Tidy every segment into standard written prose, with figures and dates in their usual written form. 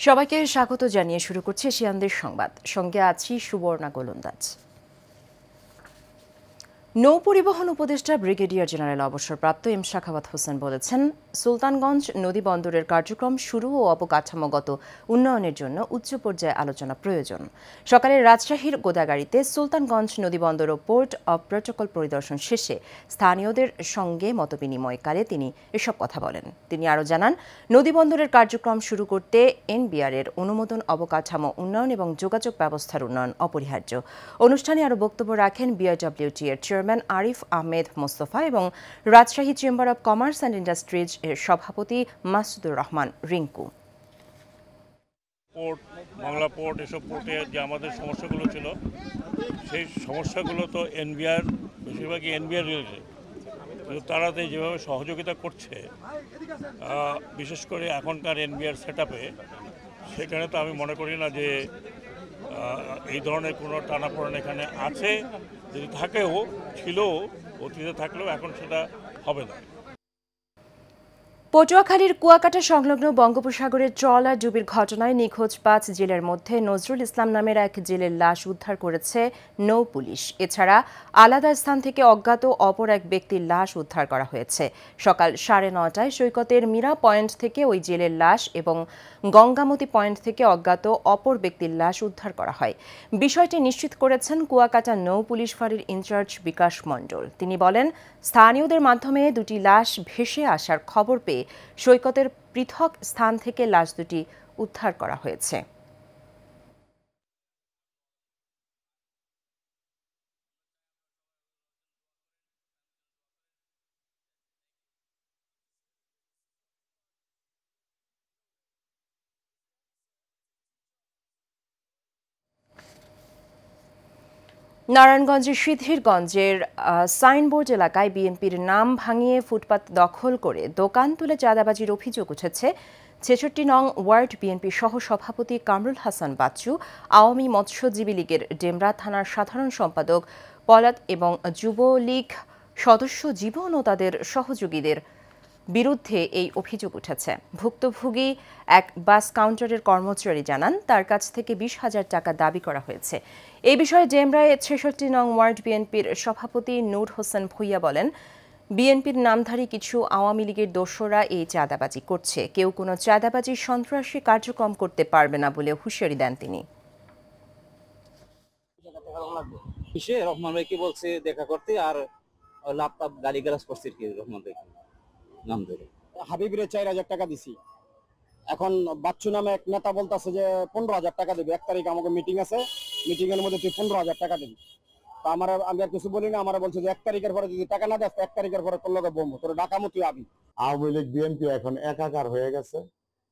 সবাইকে স্বাগত জানিয়ে শুরু করছে এশিয়ানদের সংবাদ। সঙ্গে আছি সুবর্ণা গোলন্দাজ। নৌ পরিবহন উপদেষ্টা ব্রিগেডিয়ার জেনারেল অবসরপ্রাপ্ত এম শাখাওয়াত হোসেন বলেছেন, সুলতানগঞ্জ নদী বন্দরের কার্যক্রম শুরু ও অবকাঠামোগত উন্নয়নের জন্য উচ্চ পর্যায়ে আলোচনা প্রয়োজন। সকালে রাজশাহীর গোদাগাড়ীতে সুলতানগঞ্জ নদী বন্দর ও পোর্ট অব প্রটোকল পরিদর্শন শেষে স্থানীয়দের সঙ্গে মতবিনিময়কালে তিনি এসব কথা বলেন। তিনি আরও জানান, নদী বন্দরের কার্যক্রম শুরু করতে এনবিআর এর অনুমোদন, অবকাঠামো উন্নয়ন এবং যোগাযোগ ব্যবস্থার উন্নয়ন অপরিহার্য। অনুষ্ঠানে আরও বক্তব্য রাখেন বিআইডব্লিউটি এর চেয়ারম্যান আরিফ আহমেদ মোস্তফা এবং Rajshahi chamber of commerce and industries এর সভাপতি মাসুদুর রহমান রিঙ্কু। পোর্ট, বাংলা পোর্ট, এসব পোর্টে যে আমাদের সমস্যাগুলো ছিল, সেই সমস্যাগুলো তো এনবিআর, বেশিরভাগই এনবিআর রিলেটেড, কিন্তু তারা যেভাবে সহযোগিতা করছে, বিশেষ করে এখনকার এনবিআর সেট আপে, সেখানে তো আমি মনে করি না যে এই ধরনের কোনো টানাপোড়েন এখানে আছে। যদি থাকেও, ছিল, অতীতে থাকলেও এখন সেটা হবে না। পটুয়াখালীর কুয়াকাটা সংলগ্ন বঙ্গোপসাগরের ট্রলার ডুবির ঘটনায় নিখোঁজ ৫ জেলের মধ্যে নজরুল ইসলাম নামের এক জেলের লাশ উদ্ধার করেছে নৌ পুলিশ। এছাড়া আলাদা স্থান থেকে অজ্ঞাত অপর এক ব্যক্তির লাশ উদ্ধার করা হয়েছে। সকাল 9:30টায় সৈকতের মীরা পয়েন্ট থেকে ওই জেলের লাশ এবং গঙ্গামতি পয়েন্ট থেকে অজ্ঞাত অপর ব্যক্তির লাশ উদ্ধার করা হয়। বিষয়টি নিশ্চিত করেছেন কুয়াকাটা নৌ পুলিশ ফাঁড়ির ইনচার্জ বিকাশ মণ্ডল। তিনি বলেন, স্থানীয়দের মাধ্যমে দুটি লাশ ভেসে আসার খবর পেয়ে সৈকতের পৃথক স্থান থেকে লাশ দুটি উদ্ধার করা হয়েছে। নারায়ণগঞ্জের সিদ্ধিরগঞ্জের সাইনবোর্ড এলাকায় বিএনপির নাম ভাঙিয়ে ফুটপাত দখল করে দোকান তুলে চাঁদাবাজির অভিযোগ উঠেছে ৬৬ নং ওয়ার্ড বিএনপি সহ সভাপতি কামরুল হাসান বাচ্চু, আওয়ামী মৎস্যজীবী লীগের ডেমরা থানার সাধারণ সম্পাদক পলাত এবং যুবলীগ সদস্য জীবন ও তাদের সহযোগীদের বিরুদ্ধে এই অভিযোগ উঠেছে। ভুক্তভোগী এক বাস কাউন্টারের কর্মচারী জানান, তার কাছ থেকে ২০,০০০ টাকা দাবি করা হয়েছে। এই বিষয়ে ডেমরায় ৬৬ নং ওয়ার্ড বিএনপির সভাপতি নূর হোসেন ভূঁইয়া বলেন, বিএনপির নামধারী কিছু আওয়ামী লীগের দোসররা এই চাঁদাবাজি করছে। কেউ কোনো চাঁদাবাজি, সন্ত্রাসী কার্যক্রম করতে পারবে না বলে হুঁশিয়ারি দেন তিনি। রহমান ভাইকে বলছে দেখা করতে, আর ল্যাপটপ গালিগালাজ করছে কি রহমান ভাই নাম ধরে। হাবিবের ৪,০০০ টাকা দিছি। এখন বাচ্চু নামে এক নেতা বলতেছে যে ১৫,০০০ টাকা দেবে, ১ তারিখ আমাকে মিটিং আছে, মিটিং এর মধ্যে তুই ১৫,০০০ টাকা দিবি। তা আমি আর কিছু বলি না। আমার বলছে যে ১ তারিখের পরে যদি টাকা না দেয়, ১ তারিখের পরে তোর লগে বমবো, তোর ডাকামো, তুই আবি। আওয়ামী লীগ বিএনপি এখন একাকার হয়ে গেছে।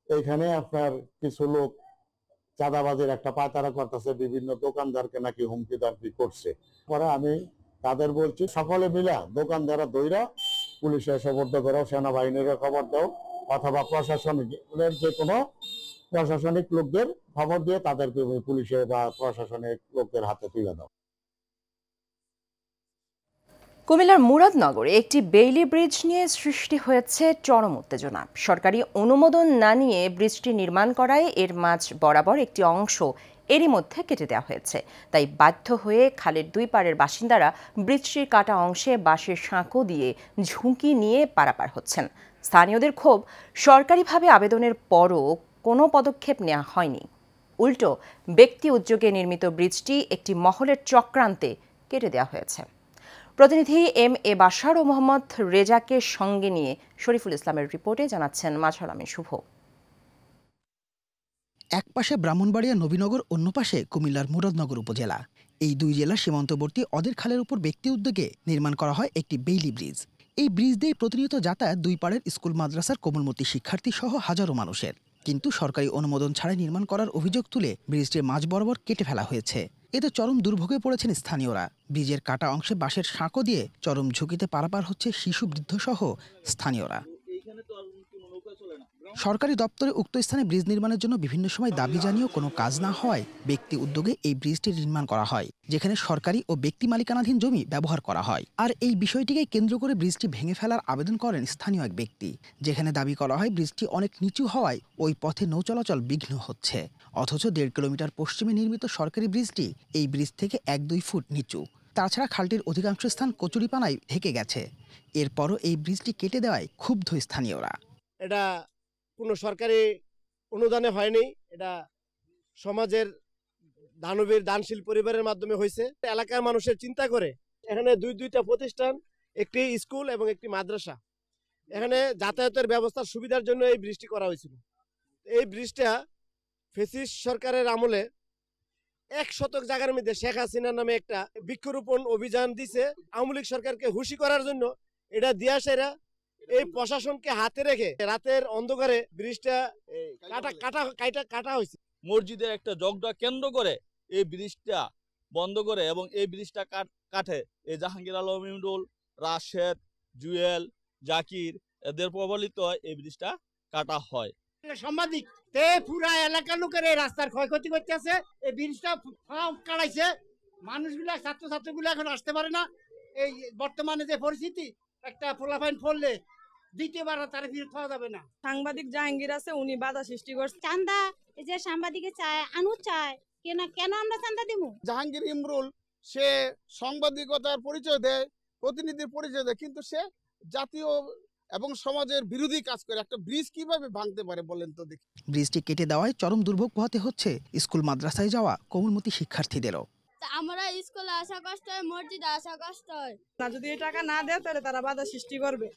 এইখানে আপনার কিছু লোক চাঁদাবাজির একটা পায়তারা করতেছে, বিভিন্ন দোকানদারকে নাকি হুমকি দামকি করছে। পরে আমি তাদের বলছি, সকলে মিলা দোকানদাররা দইরা পুলিশের সোপর্দ করো, সেনাবাহিনীর খবর দাও, অথবা প্রশাসনের যে কোনো প্রশাসনিক লোকদের খবর দিয়ে তাদেরকে পুলিশের বা প্রশাসনিক লোকদের হাতে তুলে দাও। কুমিল্লার মুরাদনগরে একটি বেইলি ব্রিজ নিয়ে সৃষ্টি হয়েছে চরম উত্তেজনা। সরকারি অনুমোদন না নিয়ে ব্রিজটি নির্মাণ করায় এর মাঝ বরাবর একটি অংশ এরই মধ্যে কেটে দেওয়া হয়েছে। তাই বাধ্য হয়ে খালের দুই পাড়ের বাসিন্দারা ব্রিজটির কাটা অংশে বাঁশের সাঁকো দিয়ে ঝুঁকি নিয়ে পারাপার হচ্ছেন। স্থানীয়দের ক্ষোভ, সরকারিভাবে আবেদনের পরও কোনো পদক্ষেপ নেওয়া হয়নি। উল্টো ব্যক্তি উদ্যোগে নির্মিত ব্রিজটি একটি মহলের চক্রান্তে কেটে দেওয়া হয়েছে। প্রতিনিধি এম এ বাশার ও মোহাম্মদ রেজাকে সঙ্গে নিয়ে শরীফুল ইসলামের রিপোর্টে জানাচ্ছেন মাঝার আমিন শুভ। এক পাশে ব্রাহ্মণবাড়িয়া নবীনগর, অন্য পাশে কুমিল্লার মুরাদনগর উপজেলা। এই দুই জেলার সীমান্তবর্তী অদের খালের উপর ব্যক্তি উদ্যোগে নির্মাণ করা হয় একটি বেইলি ব্রিজ। এই ব্রিজ দিয়ে প্রতিনিয়ত যাতায়াত দুই পাড়ের স্কুল মাদ্রাসার কোমলমতি শিক্ষার্থী সহ হাজারো মানুষের। কিন্তু সরকারি অনুমোদন ছাড়াই নির্মাণ করার অভিযোগ তুলে ব্রিজটির মাঝ বরাবর কেটে ফেলা হয়েছে। এতে চরম দুর্ভোগে পড়েছেন স্থানীয়রা। ব্রিজের কাটা অংশে বাঁশের সাঁকো দিয়ে চরম ঝুঁকিতে পারাপার হচ্ছে শিশু, বৃদ্ধ সহ স্থানীয়রা। সরকারি দপ্তরে উক্ত স্থানে ব্রিজ নির্মাণের জন্য বিভিন্ন সময় দাবি জানিয়েও কোনো কাজ না হওয়ায় ব্যক্তি উদ্যোগে এই ব্রিজটি নির্মাণ করা হয়, যেখানে সরকারি ও ব্যক্তি মালিকানাধীন জমি ব্যবহার করা হয়। আর এই বিষয়টিকে কেন্দ্র করে ব্রিজটি ভেঙে ফেলার আবেদন করেন স্থানীয় এক ব্যক্তি, যেখানে দাবি করা হয় ব্রিজটি অনেক নিচু হওয়ায় ওই পথে নৌ চলাচল বিঘ্ন হচ্ছে। অথচ 1.5 কিলোমিটার পশ্চিমে নির্মিত সরকারি ব্রিজটি এই ব্রিজ থেকে 1-2 ফুট নিচু। তাছাড়া খালটির অধিকাংশ স্থান কচুরিপানায় ঢেকে গেছে। এরপরও এই ব্রিজটি কেটে দেওয়ায় ক্ষুব্ধ স্থানীয়রা। এটা কোনো সরকারি অনুদানে হয়নি, এটা সমাজের দানশীল পরিবারের মাধ্যমে হয়েছে। এলাকার মানুষের চিন্তা করে এখানে দুইটা প্রতিষ্ঠান, একটি স্কুল এবং একটি মাদ্রাসা, এখানে যাতায়াতের ব্যবস্থার সুবিধার জন্য এই ব্রিজটি করা হয়েছিল। এই ব্রিজটা ফ্যাসিস্ট সরকারের আমলে 1 শতক জায়গার মধ্যে শেখ হাসিনার নামে একটা বৃক্ষরোপণ অভিযান দিছে। আওয়ামী লীগ সরকারকে হুঁশি করার জন্য এটা দিয়া সেরা এই প্রশাসনকে হাতে রেখে রাতের অন্ধকারে ব্রিজটা কাটা হয়েছে। মসজিদের একটা জগটা কেন্দ্র করে এই ব্রিজটা বন্ধ করে এবং এই ব্রিজটা কাটে এই জাহাঙ্গীর আলম ইমরুল, রাশেদ, জুয়েল, জাকির এদের প্রবলিত এই ব্রিজটা কাটা হয়। সাংবাদিক পুরা এলাকার লোকের এই রাস্তার ক্ষয়ক্ষতি করতেছে, এই ব্রিজটা কাটাইছে। মানুষগুলা ছাত্রগুলো এখন আসতে পারে না। এই বর্তমানে যে পরিস্থিতি, একটা পোলাপাইন পড়লে দ্বিতীয়বার তার ফিরে খাওয়া যাবে না। সাংবাদিক জাহাঙ্গীর আছে, উনি বাধা সৃষ্টি করছে। চান্দা এই যে সাংবাদিকে চায়, আনু চায়, কেন আমরা চান্দা দিব? জাহাঙ্গীর ইমরুল সে সাংবাদিকতার পরিচয় দেয়, প্রতিনিধির পরিচয় দেয়, কিন্তু সে জাতীয় এবং সমাজের বিরোধী কাজ করে। একটা ব্রিজ কিভাবে ভাঙতে পারে বলেন তো দেখি। ব্রিজটি কেটে দেওয়ায় চরম দুর্ভোগ পোহাতে হচ্ছে স্কুল মাদ্রাসায় যাওয়া কোমলমতি শিক্ষার্থীদেরও। আমরা স্কুলে আসা কষ্ট হয়, মসজিদে আসা কষ্ট হয়। না, যদি এই টাকা না দেয় তাহলে তারা বাধা সৃষ্টি করবে।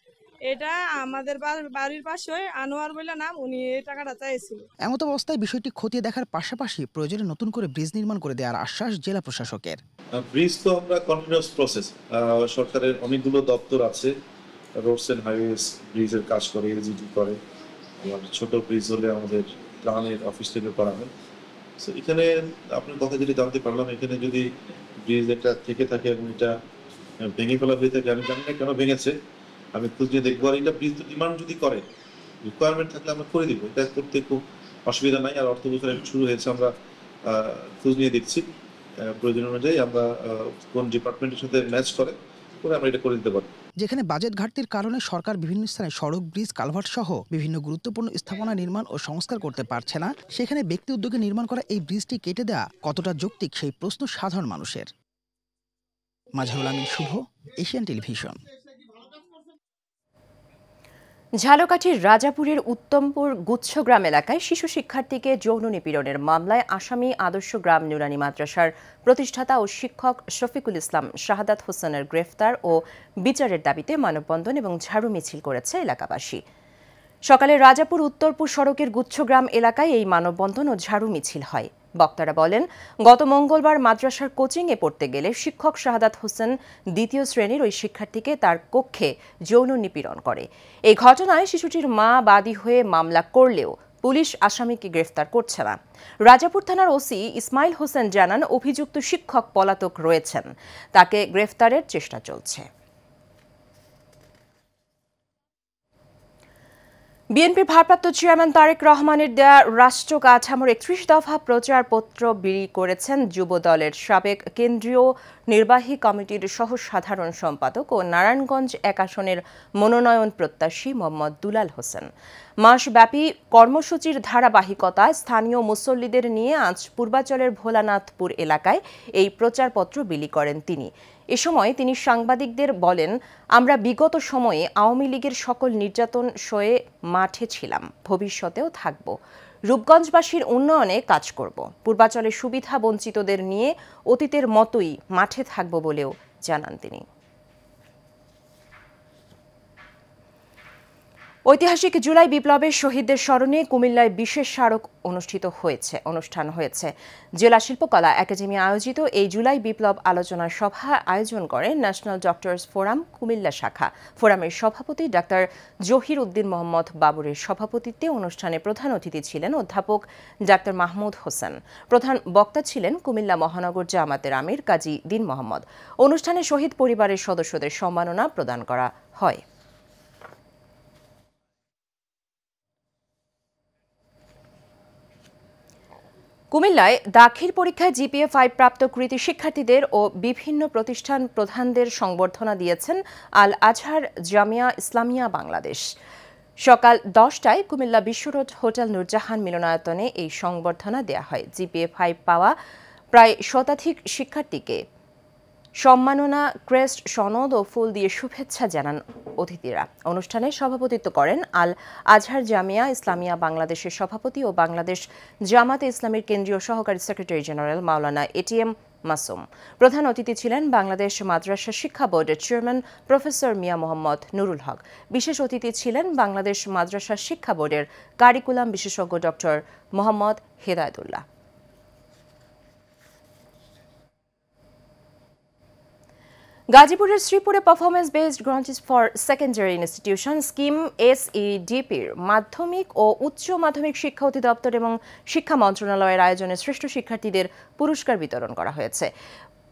এটা আমাদের বাড়ির পাশে আনোয়ার বলে নাম, উনি এই টাকাটা চাইছিল। এমত অবস্থায় বিষয়টি খতিয়ে দেখার পাশাপাশি প্রয়োজনে নতুন করে ব্রিজ নির্মাণ করে দেওয়ার আশ্বাস জেলা প্রশাসকের। ব্রিজ তো আমরা কন্টিনিউয়াস প্রসেস, সরকারের অনেকগুলো দপ্তর আছে, রোডস এন্ড হাইওয়েজ ব্রিজের কাজ করে, এলজিডি করে, ছোট ব্রিজ হলে আমাদের ত্রাণের অফিস থেকে করা হয়। সো এখানে আপনার কথা যদি জানতে পারলাম, এখানে যদি ব্রিজ একটা থেকে থাকে এবং এটা ভেঙে ফেলা হয়ে থাকে, আমি জানি না কেন ভেঙেছে, আমি খোঁজ নিয়ে দেখবো। আর এটা ব্রিজ ডিমান্ড যদি করে, রিকোয়ারমেন্ট থাকলে আমরা করে দিব, এটা করতে খুব অসুবিধা নাই। আর অর্থ বছর শুরু হয়েছে, আমরা খোঁজ নিয়ে দেখছি, প্রয়োজন অনুযায়ী আমরা কোন ডিপার্টমেন্টের সাথে ম্যাচ করে আমরা এটা করে দিতে পারি। যেখানে বাজেট ঘাটতির কারণে সরকার বিভিন্ন স্থানে সড়ক, ব্রিজ, কালভার্ট সহ বিভিন্ন গুরুত্বপূর্ণ স্থাপনা নির্মাণ ও সংস্কার করতে পারছে না, সেখানে ব্যক্তি উদ্যোগে নির্মাণ করা এই ব্রিজটি কেটে দেওয়া কতটা যৌক্তিক সেই প্রশ্ন সাধারণ মানুষের। মাজহারুল আমিন শুভ, এশিয়ান টেলিভিশন। ঝালকাঠির রাজাপুরের উত্তমপুর গুচ্ছগ্রাম এলাকায় শিশু শিক্ষার্থীকে যৌন নিপীড়নের মামলায় আসামি আদর্শ গ্রাম নুরানি মাদ্রাসার প্রতিষ্ঠাতা ও শিক্ষক শফিকুল ইসলাম শাহাদাত হোসেনের গ্রেফতার ও বিচারের দাবিতে মানববন্ধন এবং ঝাড়ু মিছিল করেছে এলাকাবাসী। সকালে রাজাপুর উত্তরপুর সড়কের গুচ্ছগ্রাম এলাকায় এই মানববন্ধন ও ঝাড়ু মিছিল হয়। বক্তারা বলেন, গত মঙ্গলবার মাদ্রাসার কোচিংয়ে পড়তে গেলে শিক্ষক শাহাদাত হোসেন 2য় শ্রেণীর ওই শিক্ষার্থীকে তার কক্ষে যৌন নিপীড়ন করে। এই ঘটনায় শিশুটির মা বাদী হয়ে মামলা করলেও পুলিশ আসামিকে গ্রেফতার করছে না। রাজাপুর থানার ওসি ইসমাইল হোসেন জানান, অভিযুক্ত শিক্ষক পলাতক রয়েছেন, তাকে গ্রেফতারের চেষ্টা চলছে। বিএনপির ভারপ্রাপ্ত চেয়ারম্যান তারেক রহমানের দেয়া রাষ্ট্র কাঠামোর 31 দফা প্রচারপত্র বিলি করেছেন যুব দলের সাবেক কেন্দ্রীয় নির্বাহী কমিটির সহ সাধারণ সম্পাদক ও নারায়ণগঞ্জ 1 আসনের মনোনয়ন প্রত্যাশী মোহাম্মদ দুলাল হোসেন। মাসব্যাপী কর্মসূচির ধারাবাহিকতায় স্থানীয় মুসল্লিদের নিয়ে আজ পূর্বাঞ্চলের ভোলানাথপুর এলাকায় এই প্রচারপত্র বিলি করেন তিনি। এ সময় তিনি সাংবাদিকদের বলেন, আমরা বিগত সময়ে আওয়ামী লীগের সকল নির্যাতন সয়ে মাঠে ছিলাম, ভবিষ্যতেও থাকব। রূপগঞ্জবাসীর উন্নয়নে কাজ করব। পূর্বাঞ্চলের সুবিধা বঞ্চিতদের নিয়ে অতীতের মতোই মাঠে থাকব বলেও জানান তিনি। ঐতিহাসিক জুলাই বিপ্লবের শহীদদের স্মরণে কুমিল্লায় বিশেষ স্মারক অনুষ্ঠান হয়েছে। জেলা শিল্পকলা একাডেমি আয়োজিত এই জুলাই বিপ্লব আলোচনা সভা আয়োজন করে ন্যাশনাল ডক্টরস ফোরাম কুমিল্লা শাখা। ফোরামের সভাপতি ডাক্তার জহির উদ্দিন মোহাম্মদ বাবুরের সভাপতিত্বে অনুষ্ঠানে প্রধান অতিথি ছিলেন অধ্যাপক ডাক্তার মাহমুদ হোসেন। প্রধান বক্তা ছিলেন কুমিল্লা মহানগর জামাতের আমির কাজী দীন মোহাম্মদ। অনুষ্ঠানে শহীদ পরিবারের সদস্যদের সম্মাননা প্রদান করা হয়। কুমিল্লায় দাখিল পরীক্ষায় জিপিএ 5 প্রাপ্ত কৃতী শিক্ষার্থীদের ও বিভিন্ন প্রতিষ্ঠান প্রধানদের সংবর্ধনা দিয়েছেন আল আজহার জামিয়া ইসলামিয়া বাংলাদেশ। সকাল 10টায় কুমিল্লা বিশ্বরোড হোটেল নূরজাহান মিলনায়তনে এই সংবর্ধনা দেয়া হয়। জিপিএ 5 পাওয়া প্রায় শতাধিক শিক্ষার্থীকে সম্মাননা, ক্রেস্ট, সনদ ও ফুল দিয়ে শুভেচ্ছা জানান অতিথিরা। অনুষ্ঠানে সভাপতিত্ব করেন আল আজহার জামিয়া ইসলামিয়া বাংলাদেশের সভাপতি ও বাংলাদেশ জামাতে ইসলামীর কেন্দ্রীয় সহকারী সেক্রেটারি জেনারেল মাওলানা এটিএম মাসুম। প্রধান অতিথি ছিলেন বাংলাদেশ মাদ্রাসা শিক্ষা বোর্ডের চেয়ারম্যান প্রফেসর মিয়া মোহাম্মদ নুরুল হক। বিশেষ অতিথি ছিলেন বাংলাদেশ মাদ্রাসা শিক্ষা বোর্ডের কারিকুলাম বিশেষজ্ঞ ডক্টর মোহাম্মদ হেদায়েতুল্লাহ। গাজীপুরের শ্রীপুরে performance based grants for secondary institution scheme SEDPর মাধ্যমিক ও উচ্চ মাধ্যমিক শিক্ষা অধিদপ্তর এবং শিক্ষা মন্ত্রণালয়ের আয়োজনে শ্রেষ্ঠ শিক্ষার্থীদের পুরস্কার বিতরণ করা হয়েছে।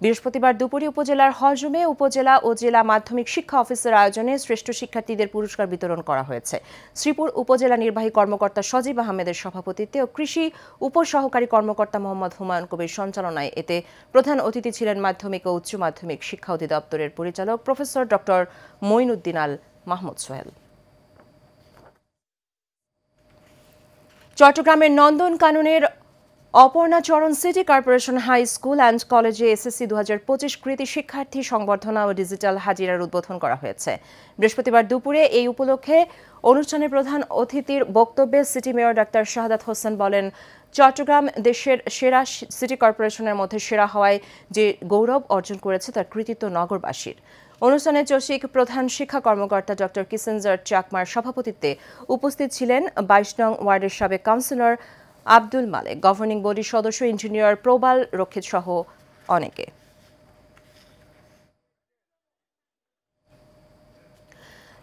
বৃহস্পতিবার দুপুরে উপজেলার হলরুমে উপজেলা ও জেলা মাধ্যমিক শিক্ষা অফিসের আয়োজনে শ্রেষ্ঠ শিক্ষার্থীদের পুরস্কার বিতরণ করা হয়েছে। শ্রীপুর উপজেলা নির্বাহী কর্মকর্তা সজীব আহমেদের সভাপতিত্বে ও কৃষি উপসহকারী কর্মকর্তা মোহাম্মদ হুমায়ুন কবির সঞ্চালনায় এতে প্রধান অতিথি ছিলেন মাধ্যমিক ও উচ্চ মাধ্যমিক শিক্ষা অধিদপ্তরের পরিচালক প্রফেসর ডক্টর মঈনুদ্দিন আল মাহমুদ সোহেল। চট্টগ্রামের নন্দনকাননের Aparnacharan city corporation high school and কলেজে SSC 2025 কৃতী শিক্ষার্থী সংবর্ধনা ও ডিজিটাল হাজিরার উদ্বোধন করা হয়েছে। বৃহস্পতিবার দুপুরে এই উপলক্ষে অনুষ্ঠানের প্রধান অতিথির বক্তব্যে city mayor doctor Shahadat Hossain বলেন, চট্টগ্রাম দেশের সেরা সিটি কর্পোরেশনের মধ্যে সেরা হওয়ায় যে গৌরব অর্জন করেছে তার কৃতিত্ব নগরবাসীর। অনুষ্ঠানে চসিক প্রধান শিক্ষা কর্মকর্তা ডক্টর কিসেঞ্জার চাকমার সভাপতিত্বে উপস্থিত ছিলেন 22 নং ওয়ার্ডের সাবেক কাউন্সিলর আব্দুল মালেক, গভর্নিং বডির সদস্য ইঞ্জিনিয়ার প্রবাল রক্ষিত সহ অনেকে।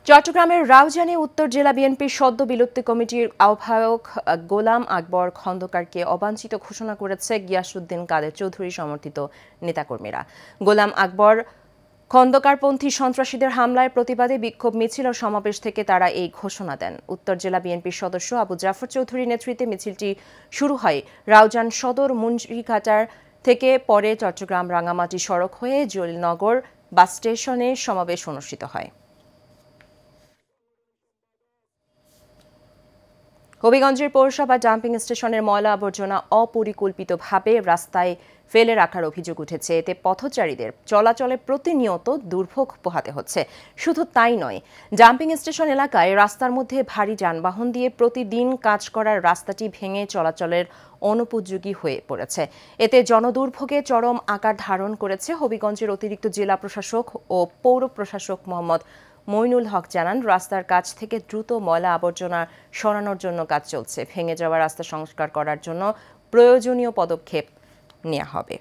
চট্টগ্রামের রাউজানে উত্তর জেলা বিএনপির সদ্য বিলুপ্তি কমিটির আহ্বায়ক গোলাম আকবর খন্দকারকে অবাঞ্ছিত ঘোষণা করেছে গিয়াসউদ্দিন কাদের চৌধুরী সমর্থিত নেতাকর্মীরা। গোলাম আকবর খন্দকারপন্থী সন্ত্রাসীদের হামলার প্রতিবাদে বিক্ষোভ মিছিল ও সমাবেশ থেকে তারা এই ঘোষণা দেন। উত্তর জেলা বিএনপির সদস্য আবু জাফর চৌধুরীর নেতৃত্বে মিছিলটি শুরু হয় রাউজান সদর মুন্সিঘাটার থেকে, পরে চট্টগ্রাম রাঙামাটি সড়ক হয়ে জলিলনগর বাস স্টেশনে সমাবেশ অনুষ্ঠিত হয়। হবিগঞ্জের পৌরসভা ডাম্পিং স্টেশনের ময়লা আবর্জনা অপরিকল্পিতভাবে রাস্তায় ফেলে রাখার অভিযোগ উঠেছে। এতে পথচারীদের চলাচলে প্রতিনিয়ত দুর্ভোগ পোহাতে হচ্ছে। শুধু তাই নয়, ডাম্পিং স্টেশন এলাকায় রাস্তার মধ্যে ভারী যানবাহন দিয়ে প্রতিদিন কাজ করার রাস্তাটি ভেঙে চলাচলের অনুপযোগী হয়ে পড়েছে। এতে জনদুর্ভোগে চরম আকার ধারণ করেছে। হবিগঞ্জের অতিরিক্ত জেলা প্রশাসক ও পৌর প্রশাসক মোহাম্মদ মইনুল হক জানান, রাস্তার কাছ থেকে দ্রুত ময়লা আবর্জনা সরানোর জন্য কাজ চলছে। ভেঙে যাওয়া রাস্তা সংস্কার করার জন্য প্রয়োজনীয় পদক্ষেপ নেওয়া হবে।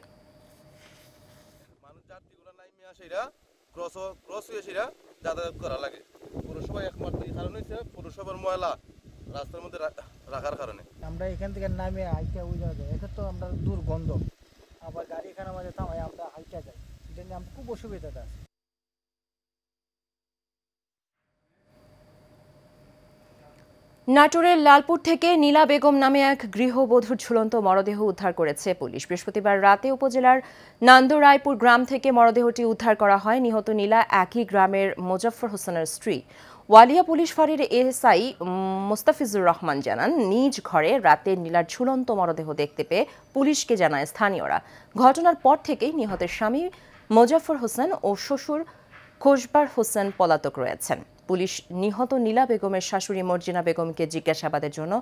পৌরসভা একমাত্র কারণ হচ্ছে পৌরসভার ময়লা রাস্তার মধ্যে রাখার কারণে আমরা এখান থেকে নামে হাইটা ওই জায়গায় এটা তো আমরা দুর্গন্ধ, আবার গাড়ি এখানে মাঝে থামাই আমরা হাইটা যাই, এই জন্য আমরা খুব অসুবিধাটা আছে। নাটোরের লালপুর থেকে নীলা বেগম নামে এক গৃহবধূর ঝুলন্ত মরদেহ উদ্ধার করেছে পুলিশ। বৃহস্পতিবার রাতে উপজেলার নান্দরায়পুর গ্রাম থেকে মরদেহটি উদ্ধার করা হয়। নিহত নীলা একই গ্রামের মোজাফফর হোসেনের স্ত্রী। ওয়ালিয়া পুলিশ ফাঁড়ির এএসআই মোস্তাফিজুর রহমান জানান, নিজ ঘরে রাতে নীলার ঝুলন্ত মরদেহ দেখতে পেয়ে পুলিশকে জানায় স্থানীয়রা। ঘটনার পর থেকেই নিহতের স্বামী মোজাফফর হোসেন ও শ্বশুর খোশবার হোসেন পলাতক রয়েছেন। পুলিশ নিহত নীলা বেগমের শাশুড়ি মর্জিনা বেগমকে জিজ্ঞাসাবাদের জন্য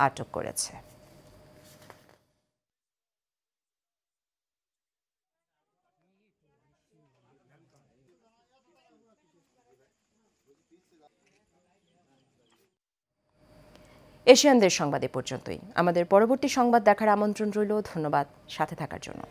আটক করেছে। এশিয়ানদের সংবাদ এ পর্যন্তই। আমাদের পরবর্তী সংবাদ দেখার আমন্ত্রণ রইল। ধন্যবাদ সাথে থাকার জন্য।